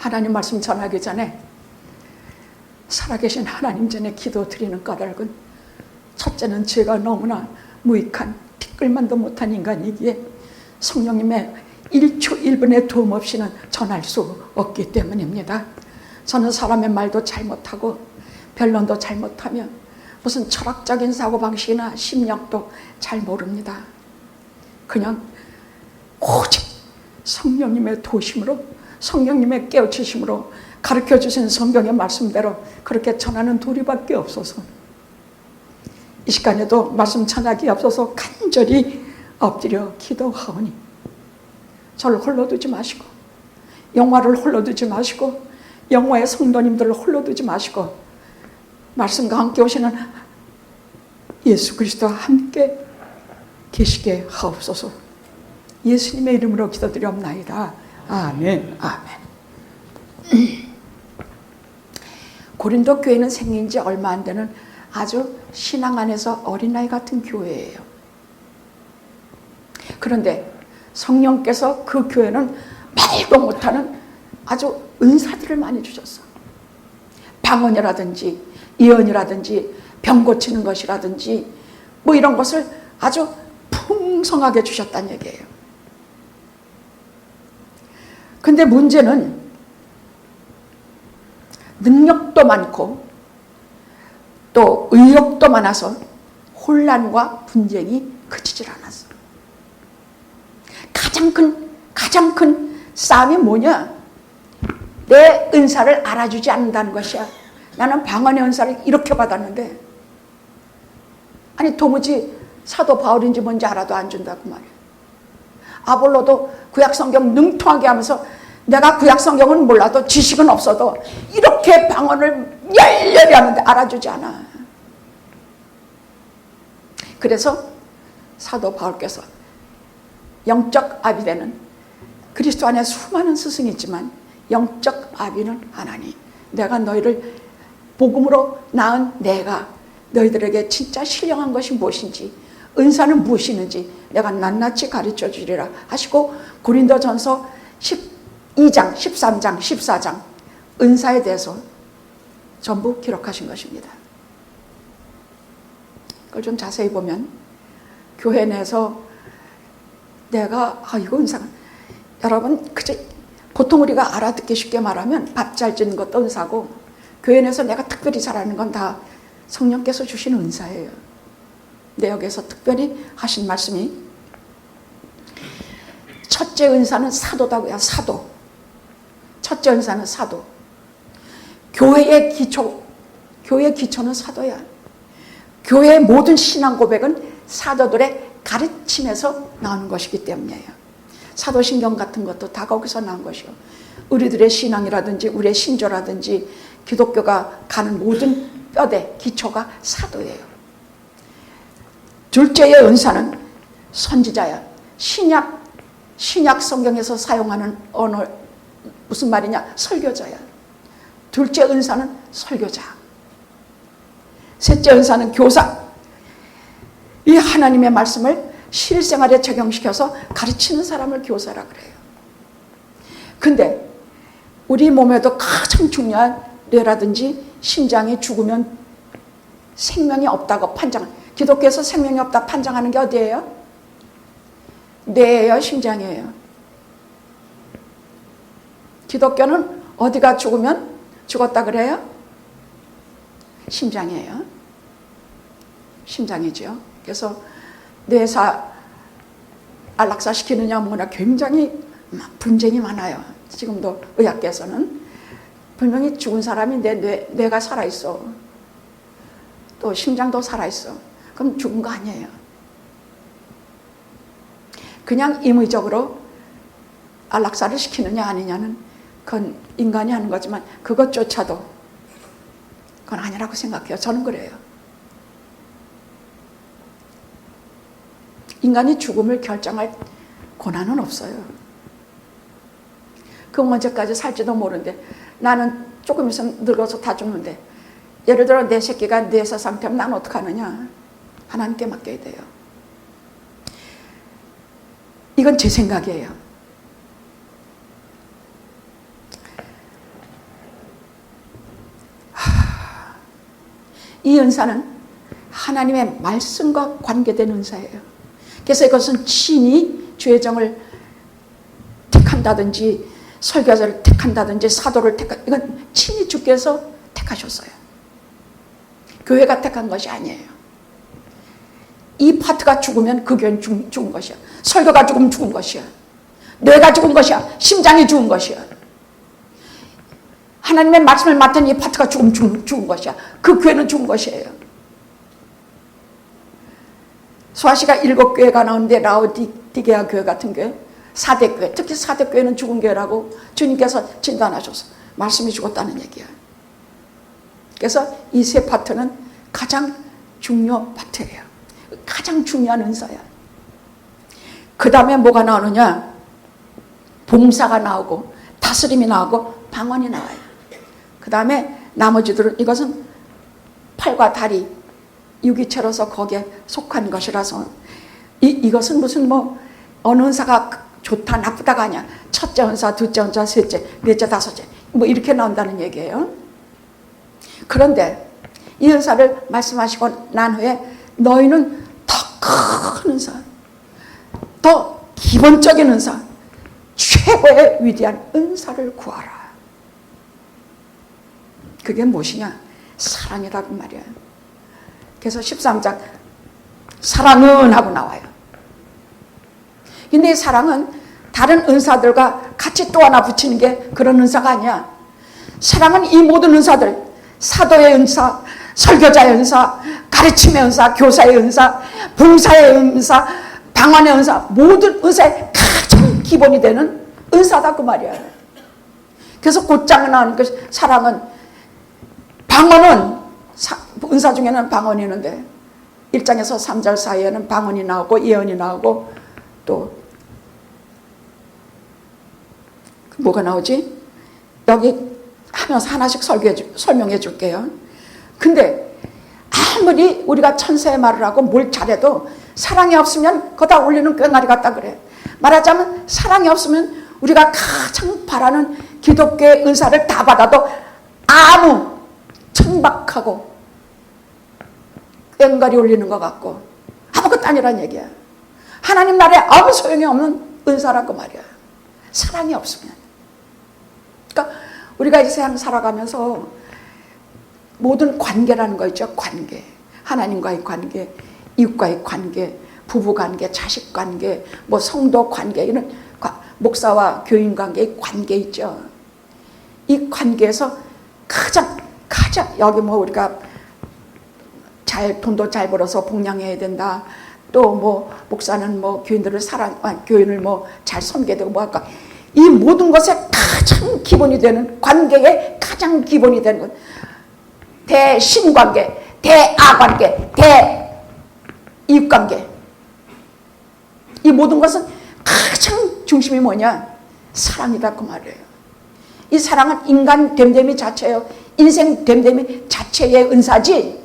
하나님 말씀 전하기 전에 살아계신 하나님 전에 기도 드리는 까닭은, 첫째는 제가 너무나 무익한 티끌만도 못한 인간이기에 성령님의 1초 1분의 도움 없이는 전할 수 없기 때문입니다. 저는 사람의 말도 잘못하고 변론도 잘못하며 무슨 철학적인 사고방식이나 심리학도 잘 모릅니다. 그냥 오직 성령님의 도심으로, 성령님의 깨우치심으로 가르쳐주신 성경의 말씀대로 그렇게 전하는 도리밖에 없어서 이 시간에도 말씀 전하기 앞서서 간절히 엎드려 기도하오니 저를 홀로두지 마시고, 영화를 홀로두지 마시고, 영화의 성도님들을 홀로두지 마시고, 말씀과 함께 오시는 예수 그리스도와 함께 계시게 하옵소서. 예수님의 이름으로 기도드리옵나이다. 아멘. 아멘. 고린도 교회는 생긴 지 얼마 안 되는 아주 신앙 안에서 어린아이 같은 교회예요. 그런데 성령께서 그 교회는 말도 못하는 아주 은사들을 많이 주셨어. 방언이라든지 예언이라든지 병 고치는 것이라든지 뭐 이런 것을 아주 풍성하게 주셨다는 얘기예요. 근데 문제는 능력도 많고 또 의욕도 많아서 혼란과 분쟁이 그치질 않았어. 가장 큰 싸움이 뭐냐? 내 은사를 알아주지 않는다는 것이야. 나는 방언의 은사를 이렇게 받았는데, 아니 도무지 사도 바울인지 뭔지 알아도 안 준다고 말이야. 아볼로도 구약성경 능통하게 하면서 내가 구약성경은 몰라도 지식은 없어도 이렇게 방언을 열렬히 하는데 알아주지 않아. 그래서 사도 바울께서 영적 아비되는, 그리스도 안에 수많은 스승이 있지만 영적 아비는 하나니 내가 너희를 복음으로 낳은 내가 너희들에게 진짜 신령한 것이 무엇인지, 은사는 무엇이는지 내가 낱낱이 가르쳐 주리라 하시고, 고린도전서 12장, 13장, 14장 은사에 대해서 전부 기록하신 것입니다. 그걸 좀 자세히 보면 교회 내에서 내가 이거 은사가, 여러분 그저 보통 우리가 알아듣기 쉽게 말하면 밥 잘 짓는 것도 은사고, 교회 내에서 내가 특별히 잘하는 건 다 성령께서 주신 은사예요. 근데 여기서 특별히 하신 말씀이, 첫째 은사는 사도다고요. 사도. 첫째 은사는 사도. 교회의 기초는 사도야. 교회의 모든 신앙 고백은 사도들의 가르침에서 나오는 것이기 때문이에요. 사도신경 같은 것도 다 거기서 나온 것이요. 우리들의 신앙이라든지 우리의 신조라든지 기독교가 가는 모든 뼈대, 기초가 사도예요. 둘째의 은사는 선지자야. 신약 성경에서 사용하는 언어, 무슨 말이냐? 설교자야. 둘째 은사는 설교자. 셋째 은사는 교사. 이 하나님의 말씀을 실생활에 적용시켜서 가르치는 사람을 교사라 그래요. 근데 우리 몸에도 가장 중요한 뇌라든지 심장이 죽으면 생명이 없다고 기독교에서 생명이 없다 판정하는 게 어디예요? 뇌예요, 심장이에요? 기독교는 어디가 죽으면 죽었다 그래요? 심장이에요. 심장이죠. 그래서 뇌사 안락사 시키느냐 뭐냐 굉장히 분쟁이 많아요. 지금도 의학계에서는 분명히 죽은 사람이 내 뇌가 살아있어. 또 심장도 살아있어. 그럼 죽은 거 아니에요. 그냥 임의적으로 안락사를 시키느냐 아니냐는 그건 인간이 하는 거지만 그것조차도 그건 아니라고 생각해요. 저는 그래요. 인간이 죽음을 결정할 권한은 없어요. 그 언제까지 살지도 모르는데, 나는 조금 있으면 늙어서 다 죽는데, 예를 들어 내 새끼가 뇌사 상태면 난 어떡하느냐? 하나님께 맡겨야 돼요. 이건 제 생각이에요. 이 은사는 하나님의 말씀과 관계된 은사예요. 그래서 이것은 친히 죄정을 택한다든지 설교자를 택한다든지 사도를 이건 친히 주께서 택하셨어요. 교회가 택한 것이 아니에요. 이 파트가 죽으면 그 교회는 죽은 것이야. 설교가 죽으면 죽은 것이야. 뇌가 죽은 것이야. 심장이 죽은 것이야. 하나님의 말씀을 맡은 이 파트가 죽으면 죽은 것이야. 그 교회는 죽은 것이에요. 소아시가 7교회가 나오는데 라오디게아 교회 같은 교회, 4대 교회, 특히 4대 교회는 죽은 교회라고 주님께서 진단하셔서 말씀이 죽었다는 얘기야. 그래서 이 세 파트는 가장 중요 파트예요. 가장 중요한 은사야. 그 다음에 뭐가 나오느냐? 봉사가 나오고 다스림이 나오고 방언이 나와요. 그 다음에 나머지들은 이것은 팔과 다리, 유기체로서 거기에 속한 것이라서 이것은 무슨 뭐 어느 은사가 좋다 나쁘다가 아니야. 첫째 은사, 둘째 은사, 셋째, 넷째, 다섯째 뭐 이렇게 나온다는 얘기예요. 그런데 이 은사를 말씀하시고 난 후에 너희는 더 큰 은사, 더 기본적인 은사, 최고의 위대한 은사를 구하라. 그게 무엇이냐? 사랑이라고 말이야. 그래서 13장 사랑은 하고 나와요. 근데 이 사랑은 다른 은사들과 같이 또 하나 붙이는 게 그런 은사가 아니야. 사랑은 이 모든 은사들, 사도의 은사, 설교자의 은사, 가르침의 은사, 교사의 은사, 봉사의 은사, 방언의 은사, 모든 은사의 가장 기본이 되는 은사다 그 말이야. 그래서 곧장 나오는 것이 사랑은, 방언은 은사 중에는 방언이 있는데 1장에서 3절 사이에는 방언이 나오고 예언이 나오고 또 뭐가 나오지? 여기 하면서 하나씩 설명해 줄게요. 근데 아무리 우리가 천사의 말을 하고 뭘 잘해도 사랑이 없으면 거다 올리는 꽹과리 같다 그래. 말하자면 사랑이 없으면 우리가 가장 바라는 기독교의 은사를 다 받아도 아무 천박하고 꽹과리 올리는 것 같고 아무것도 아니란 얘기야. 하나님 나라에 아무 소용이 없는 은사라고 말이야. 사랑이 없으면. 그러니까 우리가 이 세상 살아가면서 모든 관계라는 거 있죠. 관계. 하나님과의 관계, 이웃과의 관계, 부부관계, 자식관계, 뭐 성도관계, 이런 목사와 교인관계의 관계 있죠. 이 관계에서 가장 여기 뭐 우리가 돈도 잘 벌어서 복양해야 된다. 또 뭐 목사는 뭐 교인들을 교인을 뭐 잘 섬겨야 되고 뭐 할까. 이 모든 것에 가장 기본이 되는 관계의 가장 기본이 되는 것. 대신관계, 대아관계, 대이웃관계. 이 모든 것은 가장 중심이 뭐냐? 사랑이다 그 말이에요. 이 사랑은 인간 됨됨이 자체예요. 인생 됨됨이 자체의 은사지.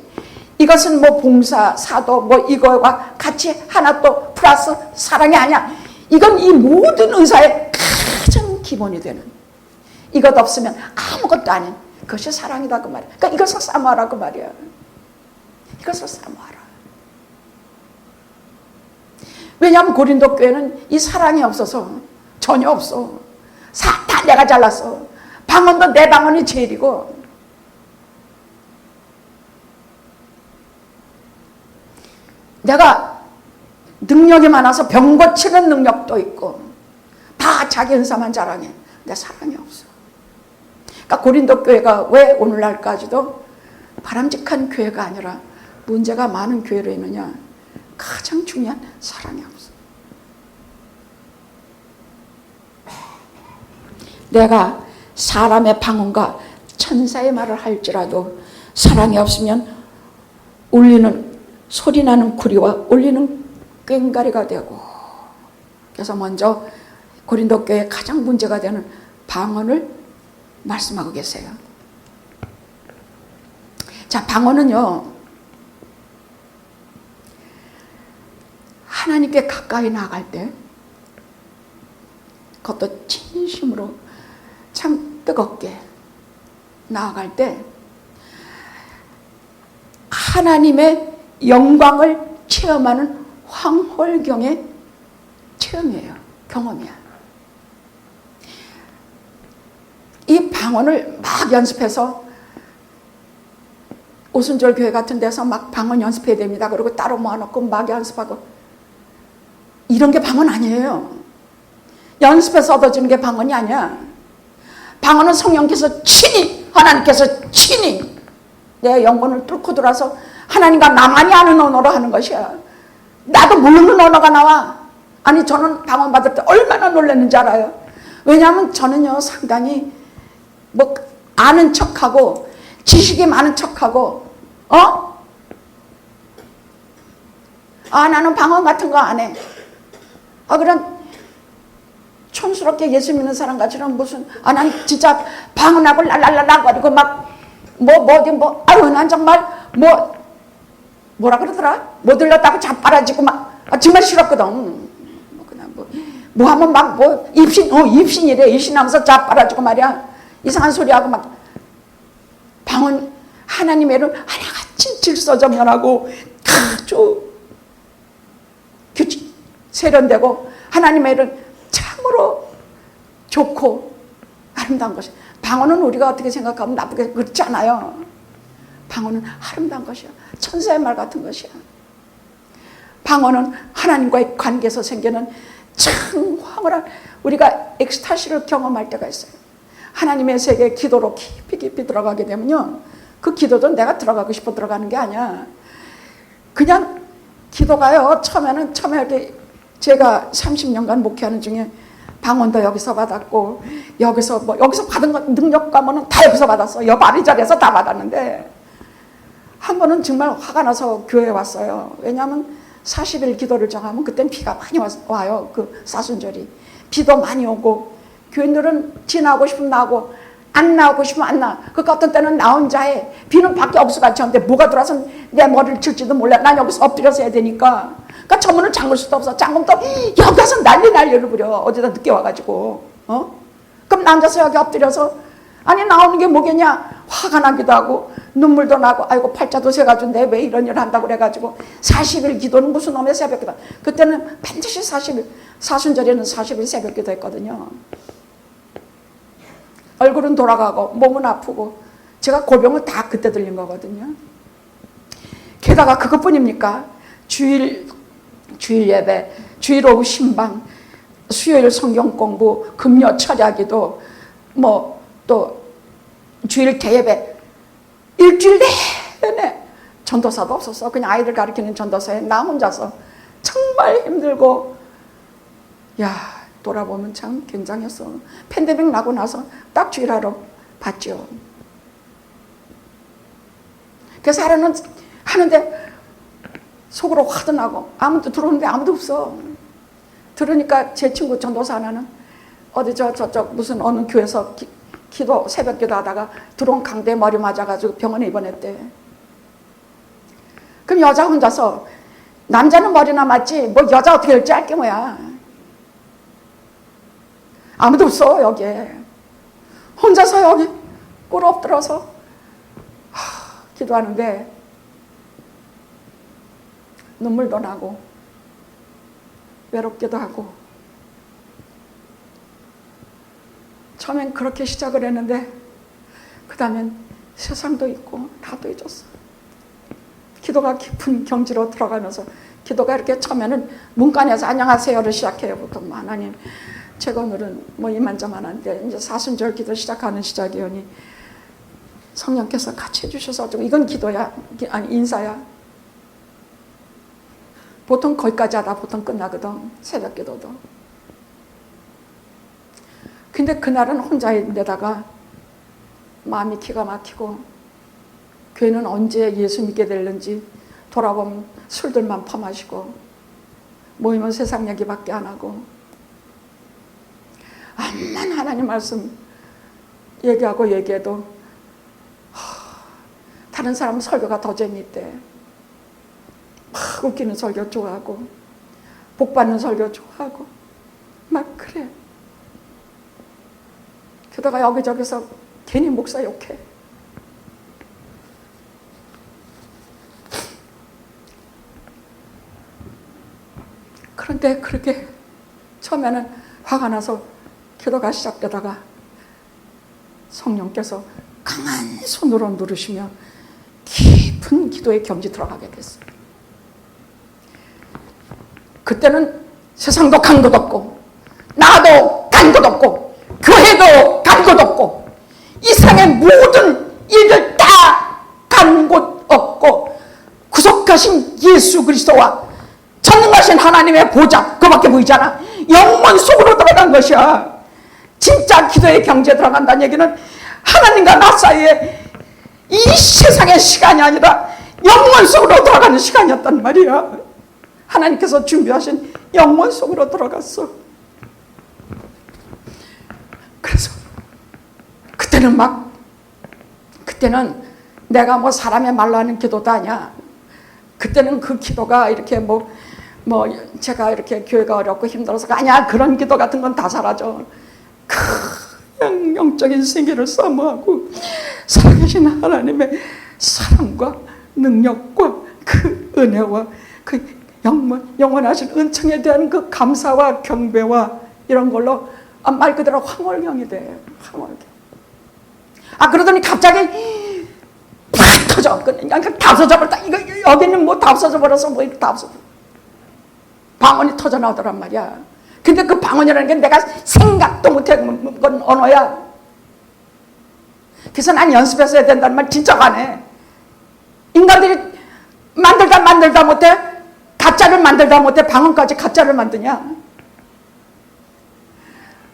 이것은 뭐 봉사, 사도 뭐 이거와 같이 하나 또 플러스 사랑이 아니야. 이건 이 모든 은사의 가장 기본이 되는. 이것 없으면 아무것도 아닌 그것이 사랑이다 그 말이야. 그러니까 이것을 사모하라 그 말이야. 이것을 사모하라. 왜냐하면 고린도 교회는 이 사랑이 없어서 전혀 없어. 다 내가 잘났어. 방언도 내 방언이 제일이고. 내가 능력이 많아서 병 고치는 능력도 있고 다 자기 은사만 자랑해. 근데 사랑이 없어. 그러니까 고린도 교회가 왜 오늘날까지도 바람직한 교회가 아니라 문제가 많은 교회로 있느냐? 가장 중요한 사랑이 없어. 내가 사람의 방언과 천사의 말을 할지라도 사랑이 없으면 울리는 소리나는 구리와 울리는 꽹과리가 되고. 그래서 먼저 고린도 교회에 가장 문제가 되는 방언을 말씀하고 계세요. 자, 방언은요, 하나님께 가까이 나아갈 때, 그것도 진심으로 참 뜨겁게 나아갈 때 하나님의 영광을 체험하는 황홀경의 체험이에요. 경험이야. 이 방언을 막 연습해서 오순절 교회 같은 데서 막 방언 연습해야 됩니다. 그리고 따로 모아놓고 막 연습하고. 이런 게 방언 아니에요. 연습해서 얻어지는 게 방언이 아니야. 방언은 성령께서 친히, 하나님께서 친히 내 영혼을 뚫고 들어와서 하나님과 나만이 아는 언어로 하는 것이야. 나도 모르는 언어가 나와. 아니, 저는 방언 받을 때 얼마나 놀랐는지 알아요. 왜냐하면 저는요, 상당히 뭐 아는 척하고 지식이 많은 척하고 나는 방언 같은 거 안 해. 그런 촌스럽게 예수 믿는 사람 같이는 무슨 난 진짜 방언하고 랄랄랄라 거리고 막 난 정말 뭐라 그러더라? 못 들렸다고 자빠라지고 막 정말 싫었거든. 그냥 뭐 하면 막 입신이래. 입신하면서 자빠라지고 말이야. 이상한 소리하고 막 방언 하나님의 이름 하나같이 질서정연하고 아주 규칙 세련되고 하나님의 이름 참으로 좋고 아름다운 것이. 방언은 우리가 어떻게 생각하면 나쁘게 그렇지 않아요. 방언은 아름다운 것이야. 천사의 말 같은 것이야. 방언은 하나님과의 관계에서 생기는 참 황홀한 우리가 엑스타시를 경험할 때가 있어요. 하나님의 세계에 기도로 깊이 들어가게 되면요, 그 기도도 내가 들어가고 싶어 들어가는 게 아니야. 그냥 기도가요, 처음에 이렇게 제가 30년간 목회하는 중에 방언도 여기서 받았고 여기서 받은 것 능력 가면은 다 여기서 받았어. 옆 아리자리에서 다 받았는데 한 번은 정말 화가 나서 교회에 왔어요. 왜냐하면 40일 기도를 정하면 그땐 비가 많이 와요. 그 사순절이 비도 많이 오고 교인들은 지나고 싶으면 나오고 안 나오고 싶으면 안 나. 그러니까 어떤 때는 나 혼자에 비는 밖에 없어가지고 하는데 뭐가 들어와서 내 머리를 칠지도 몰라. 난 여기서 엎드려서 해야 되니까. 그러니까 저 문을 잠글 수도 없어. 잠그면 또 여기 가서 난리를 부려. 어디다 늦게 와가지고. 그럼 나 앉아서 여기 엎드려서 아니 나오는 게 뭐겠냐. 화가 나기도 하고 눈물도 나고 아이고 팔자도 세가지고 내 왜 이런 일을 한다고 그래가지고 40일 기도는 무슨 놈의 새벽기도. 그때는 반드시 40일 사순절에는 40일 새벽기도 했거든요. 얼굴은 돌아가고 몸은 아프고 제가 골병을 다 그때 들린 거거든요. 게다가 그것뿐입니까? 주일 예배, 주일 오후 신방, 수요일 성경 공부, 금요 철야기도 또 주일 대예배 일주일 내내 전도사도 없었어. 그냥 아이들 가르치는 전도사에 나 혼자서 정말 힘들고 돌아보면 참 굉장했어. 팬데믹 나고 나서 딱 주일하러 봤죠. 그래서 하는데 속으로 화도 나고 아무도 들어오는데 아무도 없어. 들으니까 제 친구 전도사 하나는 어디 저쪽 무슨 어느 교회에서 기도 새벽 기도 하다가 들어온 강대 머리 맞아가지고 병원에 입원했대. 그럼 여자 혼자서 남자는 머리나 맞지 뭐 여자 어떻게 할지 알게 뭐야. 아무도 없어 여기에. 혼자서 여기 꿇어 엎드려서 기도하는데 눈물도 나고 외롭기도 하고. 처음엔 그렇게 시작을 했는데 그 다음엔 세상도 있고 나도 잊었어. 기도가 깊은 경지로 들어가면서 기도가 이렇게 처음에는 문간에서 안녕하세요를 시작해요. 보통 하나님 제가 오늘은 이만저만한데 이제 사순절 기도 시작하는 시작이오니 성령께서 같이 해주셔서 이건 기도야 아니 인사야. 보통 거기까지 하다 보통 끝나거든. 새벽 기도도. 근데 그날은 혼자인데다가 마음이 기가 막히고 교회는 언제 예수 믿게 될는지 돌아보면 술들만 퍼마시고 모이면 세상 얘기밖에 안 하고 암만 하나님 말씀 얘기해도 다른 사람은 설교가 더 재미있대. 막 웃기는 설교 좋아하고 복받는 설교 좋아하고 막 그래. 그러다가 여기저기서 괜히 목사 욕해. 근데 그렇게 처음에는 화가 나서 기도가 시작되다가 성령께서 강한 손으로 누르시며 깊은 기도의 경지 들어가게 됐어요. 그때는 세상도 간 곳 없고 나도 간 곳 없고 교회도 간 곳 없고 이 세상의 모든 일을 다 간 곳 없고 구속하신 예수 그리스도와 전능하신 하나님의 보좌 그밖에 보이잖아. 영원 속으로 들어간 것이야. 진짜 기도의 경지에 들어간다는 얘기는 하나님과 나 사이에 이 세상의 시간이 아니라 영원 속으로 들어가는 시간이었단 말이야. 하나님께서 준비하신 영원 속으로 들어갔어. 그래서 그때는 내가 뭐 사람의 말로 하는 기도도 아니야. 그때는 그 기도가 이렇게 뭐 제가 이렇게 교회가 어렵고 힘들어서가 아니야. 그런 기도 같은 건 다 사라져. 그냥 영적인 생기를 사모하고 살아계신 하나님의 사랑과 능력과 그 은혜와 그 영원하신 은총에 대한 그 감사와 경배와 이런 걸로 말 그대로 황홀경이 돼. 황홀경. 그러더니 갑자기 팍 터져. 그냥 다 없어져버렸다. 이거 여기는 뭐 다 없어져버려서 뭐 이렇게 다 없어져. 방언이 터져 나오더란 말이야. 근데 그 방언이라는 게 내가 생각도 못한 건 언어야. 그래서 난 연습해서 해야 된다는 말 진짜 안 해. 인간들이 만들다 못해. 가짜를 만들다 못해. 방언까지 가짜를 만드냐.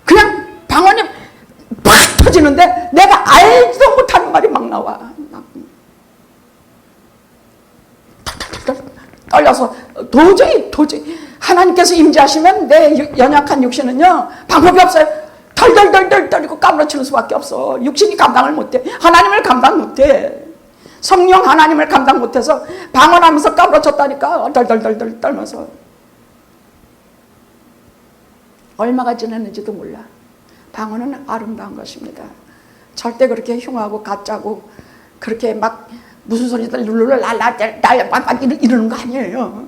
그냥 방언이 팍 터지는데 내가 알지도 못하는 말이 막 나와. 떨려서 도저히 하나님께서 임재하시면 내 연약한 육신은요 방법이 없어요. 덜덜덜덜 떨리고 까무러치는 수밖에 없어. 육신이 감당을 못해. 하나님을 감당 못해. 성령 하나님을 감당 못해서 방언하면서 까무러쳤다니까. 덜덜덜덜 떨면서 얼마가 지났는지도 몰라. 방언은 아름다운 것입니다. 절대 그렇게 흉하고 가짜고 그렇게 막 무슨 소리들 룰루랄라 이러는 거 아니에요.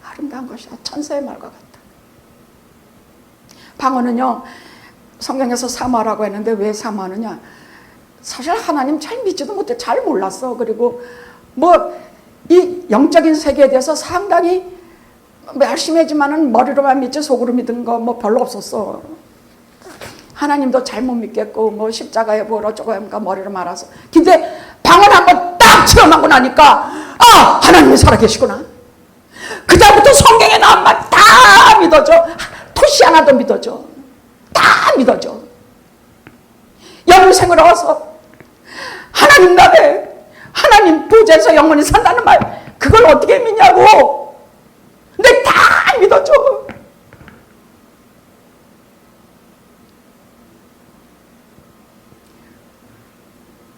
아름다운 것이야. 천사의 말과 같다. 방언은요 성경에서 사모하라고 했는데 왜 사모하느냐. 사실 하나님 잘 믿지도 못해. 잘 몰랐어. 그리고 이 영적인 세계에 대해서 상당히 열심히 했지만은 머리로만 믿지 속으로 믿은 거 별로 없었어. 하나님도 잘못 믿겠고 십자가에 어쩌고 하니까 머리로 말아서. 근데 방언 한번 딱 체험하고 나니까 하나님이 살아계시구나. 그 다음부터 성경에 나온 말 다 믿어져. 토시 하나도 믿어져. 다 믿어져. 영생으로 와서 하나님 나라에 하나님 보좌에서 영원히 산다는 말 그걸 어떻게 믿냐고. 근데 다 믿어져.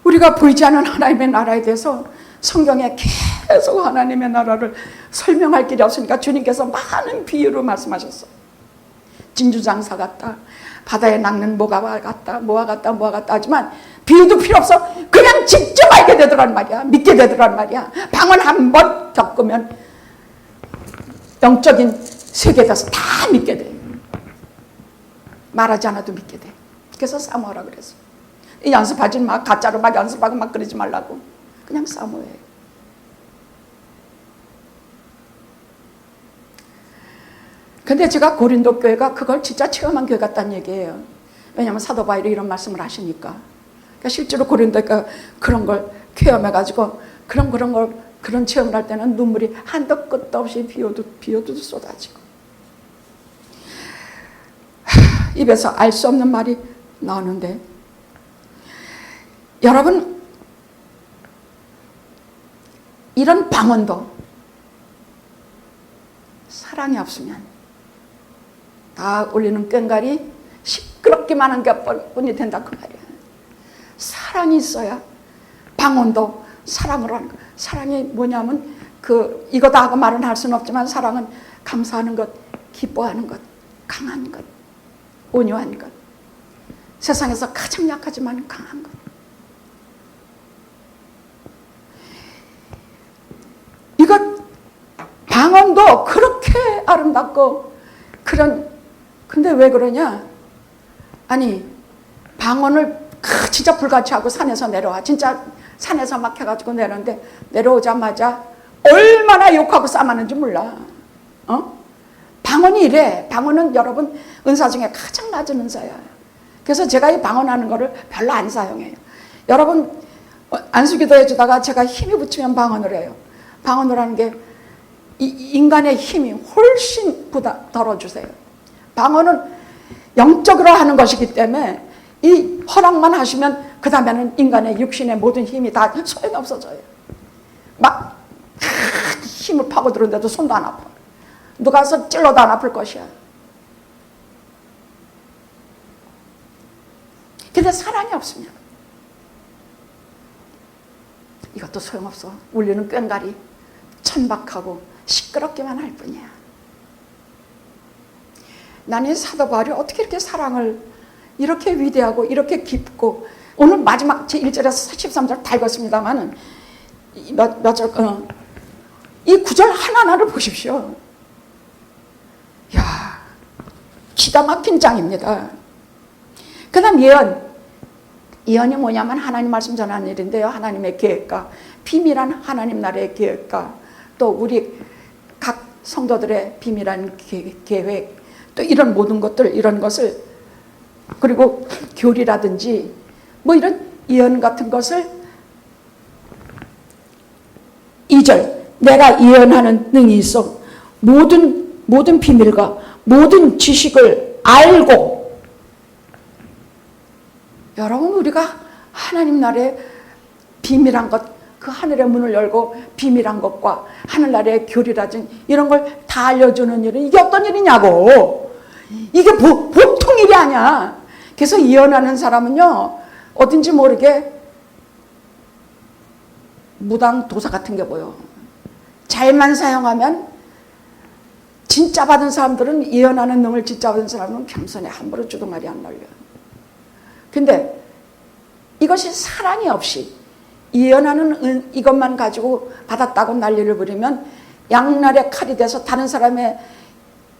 우리가 보이지 않는 하나님의 나라에 대해서 성경에 계속 하나님의 나라를 설명할 길이 없으니까 주님께서 많은 비유로 말씀하셨어. 진주장사 같다. 바다에 낚는 모가 같다. 모아 같다. 하지만 비유도 필요 없어. 그냥 직접 알게 되더란 말이야. 믿게 되더란 말이야. 방언 한번 겪으면 영적인 세계에 대해서 다 믿게 돼. 말하지 않아도 믿게 돼. 그래서 사모하라 그랬어. 연습하지 마. 가짜로 막 연습하고 막 그러지 말라고. 그냥 사모해. 근데 제가 고린도 교회가 그걸 진짜 체험한 교회 같다는 얘기예요. 왜냐하면 사도 바울이 이런 말씀을 하시니까. 그러니까 실제로 고린도가 그런 걸 체험해가지고 그런 체험을 할 때는 눈물이 한도 끝도 없이 비오도 쏟아지고 입에서 알 수 없는 말이 나오는데 여러분 이런 방언도 사랑이 없으면 다 울리는 꽹과리 시끄럽기만 한 것뿐이 된다 그 말이야. 사랑이 있어야 방언도 사랑으로 하는 거. 사랑이 뭐냐면 이거다 하고 말은 할 수는 없지만 사랑은 감사하는 것, 기뻐하는 것, 강한 것, 온유한 것. 세상에서 가장 약하지만 강한 것. 이것 방언도 그렇게 아름다운 아름답고 그런. 근데 왜 그러냐? 아니 방언을 진짜 불같이 하고 산에서 내려와. 진짜 산에서 막 해가지고 내려오는데 내려오자마자 얼마나 욕하고 싸마는지 몰라. 방언이 이래. 방언은 여러분 은사 중에 가장 낮은 은사야. 그래서 제가 이 방언하는 거를 별로 안 사용해요. 여러분 안수기도 해주다가 제가 힘이 붙이면 방언을 해요. 방언을 하는 게 인간의 힘이 훨씬 덜어주세요. 방언은 영적으로 하는 것이기 때문에 이 허락만 하시면 그 다음에는 인간의 육신의 모든 힘이 다 소용이 없어져요. 막 힘을 파고 들었는데도 손도 안 아파. 누가 와서 찔러도 안 아플 것이야. 근데 사랑이 없으면 이것도 소용없어. 울리는 꽹과리 천박하고 시끄럽기만 할 뿐이야. 나는 사도 바울이 어떻게 이렇게 사랑을 이렇게 위대하고 이렇게 깊고, 오늘 마지막 제 1절에서 13절 다 읽었습니다만은 이 구절 하나하나를 보십시오. 야, 기가 막힌 장입니다. 그 다음 예언이 뭐냐면 하나님 말씀 전하는 일인데요. 하나님의 계획과 비밀한 하나님 나라의 계획과 또 우리 각 성도들의 비밀한 계획, 또 이런 모든 것들, 이런 것을, 그리고 교리라든지 뭐 이런 예언 같은 것을 2절 내가 예언하는 능이 있어 모든 비밀과 모든 지식을 알고. 여러분 우리가 하나님 나라의 비밀한 것, 그 하늘의 문을 열고 비밀한 것과 하늘나라의 교리라든지 이런 걸 다 알려주는 일은 이게 어떤 일이냐고. 이게 보통 일이 아니야. 그래서 예언하는 사람은요 어딘지 모르게 무당 도사 같은 게 보여. 잘만 사용하면, 진짜 받은 사람들은, 예언하는 놈을 진짜 받은 사람은 겸손해. 함부로 주둥아리 안 날려. 근데 이것이 사랑이 없이 예언하는 이것만 가지고 받았다고 난리를 부리면 양날의 칼이 돼서 다른 사람의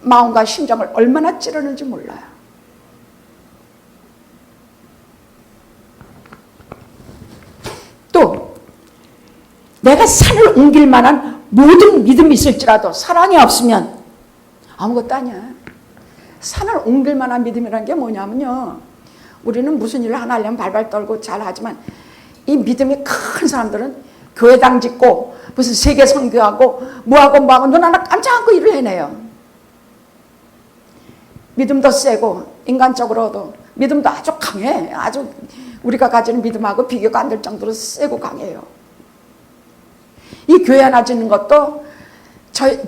마음과 심정을 얼마나 찌르는지 몰라요. 또 내가 산을 옮길 만한 모든 믿음이 있을지라도 사랑이 없으면 아무것도 아니야. 산을 옮길 만한 믿음이라는 게 뭐냐면요, 우리는 무슨 일을 하나 하려면 발발 떨고 잘하지만 이 믿음이 큰 사람들은 교회당 짓고 무슨 세계 선교하고 뭐하고 눈 하나 깜짝 않고 일을 해내요. 믿음도 세고 인간적으로도 믿음도 아주 강해. 아주 우리가 가지는 믿음하고 비교가 안 될 정도로 세고 강해요. 이 교회 하나 짓는 것도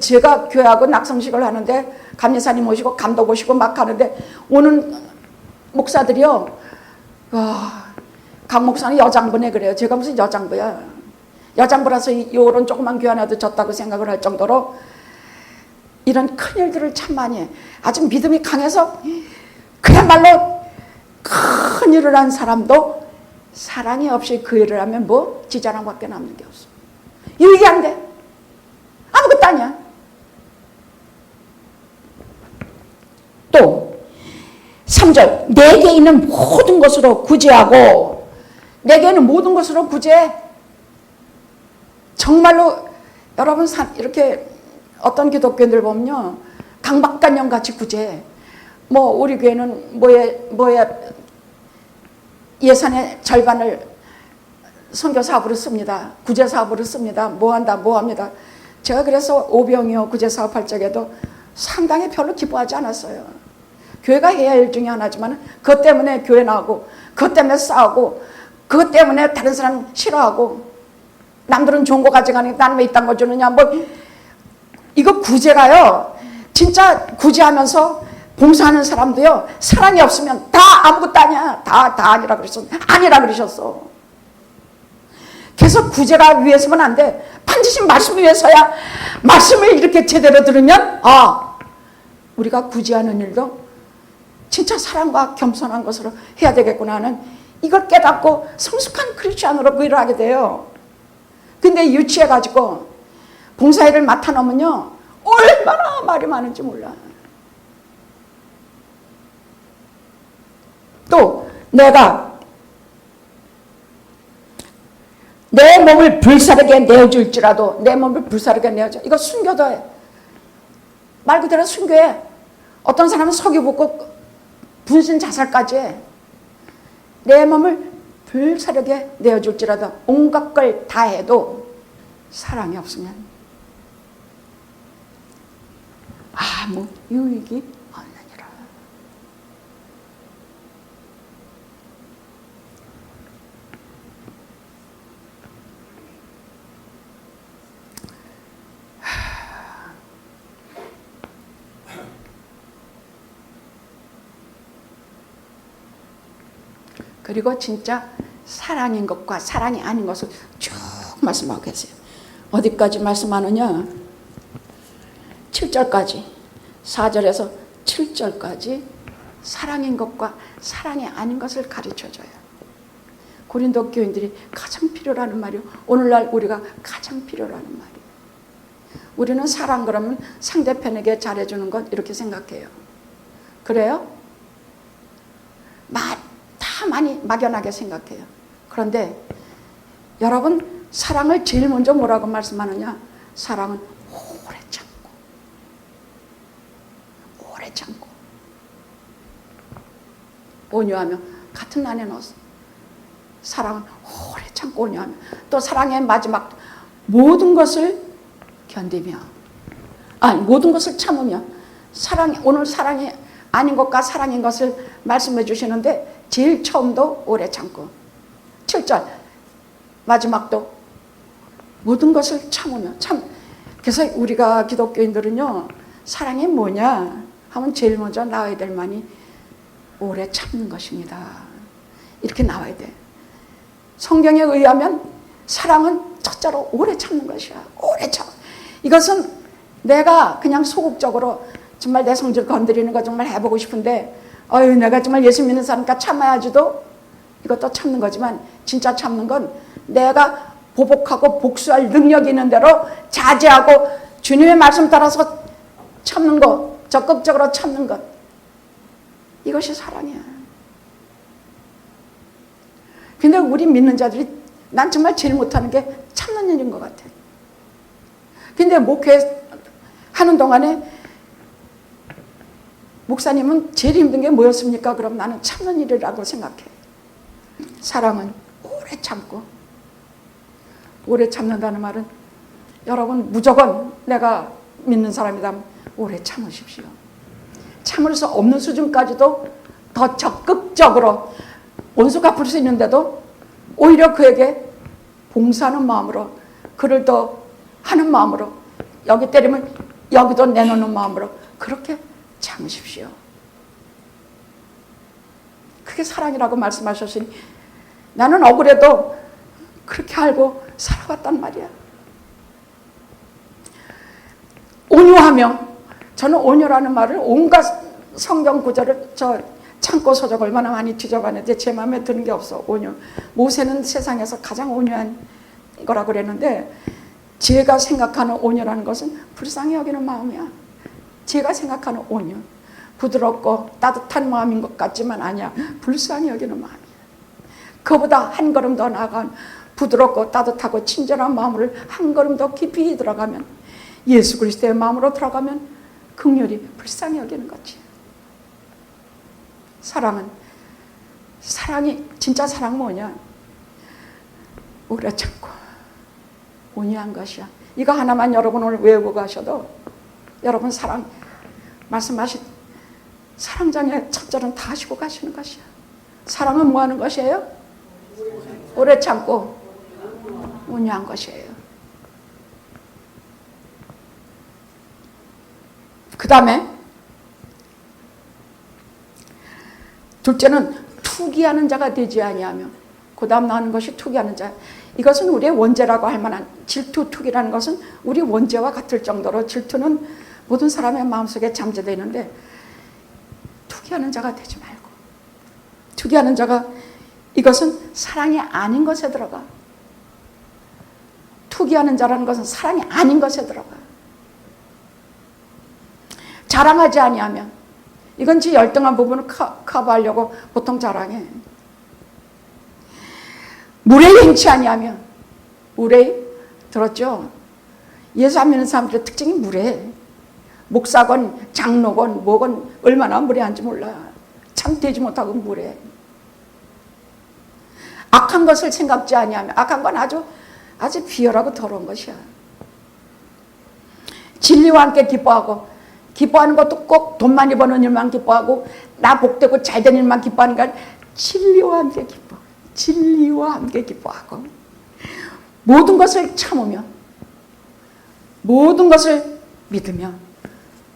제가 교회하고 낙성식을 하는데 감리사님 오시고 감독 오시고 막 하는데 오는 목사들이요, 각 목사는 여장부네 그래요. 제가 무슨 여장부야. 여장부라서 요런 조그만 교회 하나도 졌다고 생각을 할 정도로 이런 큰 일들을 참 많이 해. 아주 믿음이 강해서 그야말로 큰 일을 한 사람도 사랑이 없이 그 일을 하면 뭐 지자랑밖에 남는 게 없어. 유익이 안 돼. 아무것도 아니야. 또 3절 내게 있는 모든 것으로 구제하고. 내게 있는 모든 것으로 구제해. 정말로 여러분 이렇게 어떤 기독교인들 보면요 강박관념 같이 구제해. 뭐 우리 교회는 뭐에 예산의 절반을 선교 사업으로 씁니다. 구제 사업으로 씁니다. 뭐 합니다. 제가 그래서 오병이어 구제 사업 할 적에도 상당히 별로 기뻐하지 않았어요. 교회가 해야 할 일 중에 하나지만 그것 때문에 교회 나오고 그것 때문에 싸우고 그것 때문에 다른 사람 싫어하고 남들은 좋은 거 가져가니까 나는 왜 이딴 거 주느냐. 뭐 이거 구제가요, 진짜 구제하면서 봉사하는 사람도요 사랑이 없으면 다 아무것도 아니야. 다 아니라 그러셨어. 아니라 그러셨어. 그래서 구제가 위해서는 안 돼. 반드시 말씀 위해서야. 말씀을 이렇게 제대로 들으면 우리가 구제하는 일도 진짜 사랑과 겸손한 것으로 해야 되겠구나 하는 이걸 깨닫고 성숙한 크리스찬으로 그 일을 하게 돼요. 근데 유치해가지고 봉사일을 맡아놓으면요 얼마나 말이 많은지 몰라. 또 내가 내 몸을 불사르게 내어줄지라도, 내 몸을 불사르게 내어줘. 이거 순교도 해. 말 그대로 순교해. 어떤 사람은 석유 붓고 분신 자살까지 해. 내 몸을 불사르게 내어줄지라도 온갖 걸 다 해도 사랑이 없으면 아무 유익이 없느니라. 그리고 진짜 사랑인 것과 사랑이 아닌 것을 쭉 말씀하고 계세요. 어디까지 말씀하느냐? 7절까지, 4절에서 7절까지 사랑인 것과 사랑이 아닌 것을 가르쳐줘요. 고린도 교인들이 가장 필요로 하는 말이요, 오늘날 우리가 가장 필요로 하는 말이에요. 우리는 사랑 그러면 상대편에게 잘해주는 것 이렇게 생각해요. 그래요? 다 많이 막연하게 생각해요. 그런데 여러분, 사랑을 제일 먼저 뭐라고 말씀하느냐? 사랑은 오래 참고, 오래 참고, 온유하며 같은 안에 넣었어. 사랑은 오래 참고 온유하며, 또 사랑의 마지막 모든 것을 견디며, 모든 것을 참으며. 오늘 사랑이 아닌 것과 사랑인 것을 말씀해 주시는데 제일 처음도 오래 참고, 7절 마지막도 모든 것을 참으며. 그래서 우리가 기독교인들은요, 사랑이 뭐냐 하면 제일 먼저 나와야 될 말이 오래 참는 것입니다. 이렇게 나와야 돼. 성경에 의하면 사랑은 첫째로 오래 참는 것이야. 오래 참. 이것은 내가 그냥 소극적으로 정말 내 성질 건드리는 거 정말 해보고 싶은데, 내가 정말 예수 믿는 사람이니까 참아야지도, 이것도 참는 거지만 진짜 참는 건 내가 보복하고 복수할 능력이 있는 대로 자제하고 주님의 말씀 따라서 참는 것, 적극적으로 참는 것, 이것이 사랑이야. 근데 우리 믿는 자들이, 난 정말 제일 못하는 게 참는 일인 것 같아. 근데 목회하는 동안에 목사님은 제일 힘든 게 뭐였습니까? 그럼 나는 참는 일이라고 생각해. 사랑은 오래 참고, 오래 참는다는 말은 여러분 무조건 내가 믿는 사람이다 오래 참으십시오. 참을 수 없는 수준까지도 더 적극적으로 원수 갚을 수 있는데도 오히려 그에게 봉사하는 마음으로, 그를 더 하는 마음으로, 여기 때리면 여기도 내놓는 마음으로 그렇게 참으십시오. 그게 사랑이라고 말씀하셨으니 나는 억울해도 그렇게 알고 살아왔단 말이야. 온유하며, 저는 온유라는 말을 온갖 성경 구절을 창고 서적 얼마나 많이 뒤져봤는데 제 마음에 드는 게 없어. 온유. 모세는 세상에서 가장 온유한 거라고 그랬는데, 제가 생각하는 온유라는 것은 불쌍히 여기는 마음이야. 제가 생각하는 온유, 부드럽고 따뜻한 마음인 것 같지만 아니야. 불쌍히 여기는 마음이야. 그보다 한 걸음 더 나아간 부드럽고 따뜻하고 친절한 마음을 한 걸음 더 깊이 들어가면, 예수 그리스도의 마음으로 들어가면 긍휼히 불쌍히 여기는 거지. 사랑이 진짜 사랑 뭐냐? 오래 참고 온유한 것이야. 이거 하나만 여러분 오늘 외우고 가셔도 여러분 사랑 말씀하신 사랑장의 첫절은 다 하시고 가시는 것이야. 사랑은 뭐 하는 것이에요? 오래 참고 온유한 것이에요. 그 다음에 둘째는 투기하는 자가 되지 아니하며, 그 다음 나오는 것이 투기하는 자. 이것은 우리의 원죄라고 할 만한, 질투, 투기라는 것은 우리 원죄와 같을 정도로 질투는 모든 사람의 마음속에 잠재되어 있는데, 투기하는 자가 되지 말고, 투기하는 자가, 이것은 사랑이 아닌 것에 들어가. 투기하는 자라는 것은 사랑이 아닌 것에 들어가. 자랑하지 아니하면, 이건 지 열등한 부분을 커버하려고 보통 자랑해. 무례히 행치 아니하면, 무례히 들었죠? 예수 안 믿는 사람들의 특징이 무례해. 목사건 장로건 뭐건 얼마나 무례한지 몰라. 참 되지 못하고 무례해. 악한 것을 생각지 아니하면, 악한 건 아주 비열하고 더러운 것이야. 진리와 함께 기뻐하고, 기뻐하는 것도 꼭 돈 많이 버는 일만 기뻐하고 나 복되고 잘된 일만 기뻐하는 게 아니라 진리와 함께 기뻐. 진리와 함께 기뻐하고 모든 것을 참으며 모든 것을 믿으며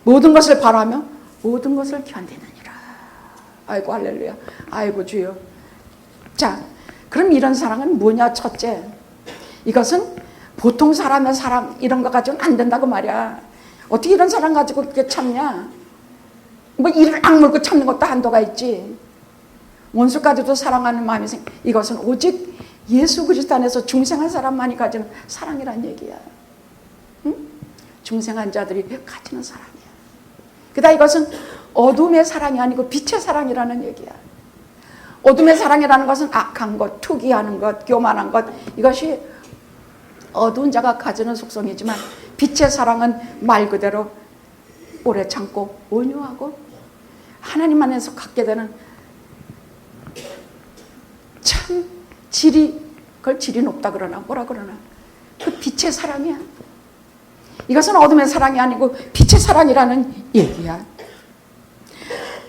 모든 것을 바라며 모든 것을 견디느니라. 아이고 할렐루야. 아이고 주여. 자, 그럼 이런 사랑은 뭐냐? 첫째, 이것은 보통 사람의 사랑 이런 거 가지고는 안 된다고 말이야. 어떻게 이런 사랑 가지고 그렇게 참냐? 뭐 이를 악물고 참는 것도 한도가 있지. 원수까지도 사랑하는 마음이 이것은 오직 예수 그리스도 안에서 중생한 사람만이 가지는 사랑이란 얘기야. 응? 중생한 자들이 가지는 사랑이야. 그러다 이것은 어둠의 사랑이 아니고 빛의 사랑이라는 얘기야. 어둠의 사랑이라는 것은 악한 것, 투기하는 것, 교만한 것, 이것이 어두운 자가 가지는 속성이지만 빛의 사랑은 말 그대로 오래 참고 온유하고 하나님 안에서 갖게 되는 참 질이, 그걸 질이 높다 그러나 뭐라 그러나 그 빛의 사랑이야. 이것은 어둠의 사랑이 아니고 빛의 사랑이라는 얘기야.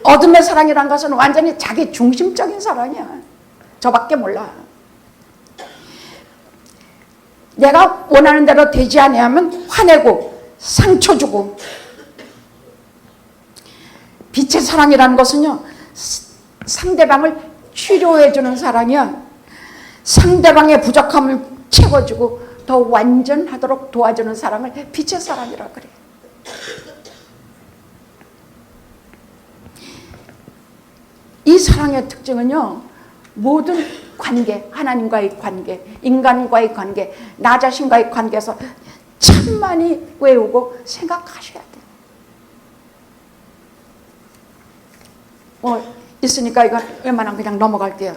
어둠의 사랑이라는 것은 완전히 자기 중심적인 사랑이야. 저밖에 몰라. 내가 원하는 대로 되지 아니하면 화내고 상처 주고. 빛의 사랑이라는 것은요, 상대방을 치료해 주는 사랑이야. 상대방의 부족함을 채워주고 더 완전하도록 도와주는 사랑을 빛의 사랑이라 그래. 이 사랑의 특징은요, 모든 관계, 하나님과의 관계, 인간과의 관계, 나 자신과의 관계에서 참 많이 외우고 생각하셔야 돼. 있으니까 이건 웬만하면 그냥 넘어갈게요.